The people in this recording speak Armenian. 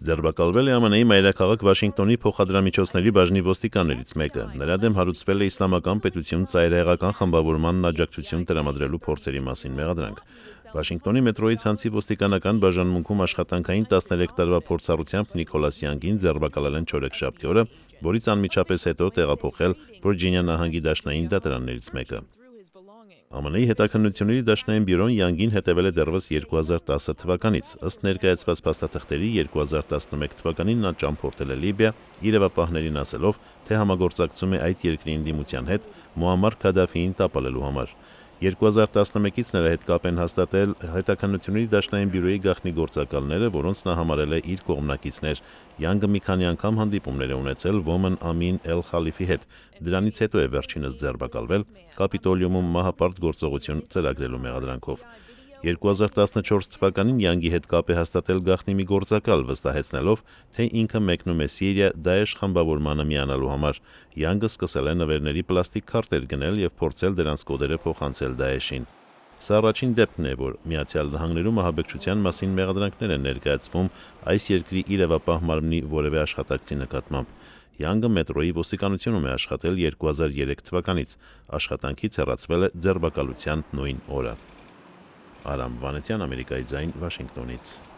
Ձերբակալվել է ԱՄՆ-ի մայրաքաղաք Վաշինգտոնի փոխադրամիջոցների բաժնի ոստիկաններից մեկը։ Նրա դեմ հարուցվել է Իսլամական պետություն ծայրահեղական խմբավորմանն աջակցություն տրամադրելու փորձերի մասին մեղադրանք։ Վաշինգտոնի մետրոյի ցանցի ոստիկանական բաժանմունքում աշխատանքային 13 տարվա փորձառությամբ Նիկոլաս Յանգին ձերբակալել են չորեքշաբթի օրը, որից անմիջապես հետո տեղափոխել Վիրջինիա նահանգի դաշնային դատարաններից մեկը։ ԱՄՆ-ի հետաքննությունների դաշնային բյուրոն Յանգին հետևել է դեռևս 2010 թվականից։ Ըստ ներկայացված փաստաթղթերի 2011 թվականին նա ճամփորդել է Լիբիա, իրավապահներին ասելով, թե համագործակցում է այդ երկրի ընդդիմության հետ Մուամմար Քադաֆիին տապալելու համար։ 2011-ից նրա հետ կապ են հաստատել հետաքննությունների դաշնային բյուրոյի գաղտնի գործակալները, որոնց նա համարել է իր կողմնակիցներ։ Յանգը մի քանի անգամ հանդիպումներ է ունեցել Ոմն Ամին Էլ-Խալիֆի հետ։ Դրանից հետո է վերջինս ձերբակալվել Կապիտոլիումում մահապարտ գործողություն ծրագրելու մեղադրանքով։ 2014 թվականին Յանգի հետ կապ է հաստատել գաղտնի մի գործակալ, վստահեցնելով, թե ինքը մեկնում է Սիրիա Դաեշ խմբավորմանը միանալու համար։ Յանգը սկսել է նվերների պլաստիկ քարտեր գնել եւ փորձել դրանց կոդերը փոխանցել Դաեշին։ Սա առաջին դեպքն է, որ Միացյալ Նահանգներում ահաբեկչության մասին մեղադրանքներ են ներկայացվում այս երկրի իրավապահ մարմնի որևէ աշխատակցի նկատմամբ։ Յանգը մետրոյի ոստիկանությունում է աշխատել 2003 թվականից։ Աշխատանքից հեռացվել է ձերբակալության նույն օրը։ Արամ Վանեցյան, Ամերիկայի ձայն, Վաշինգտոնից։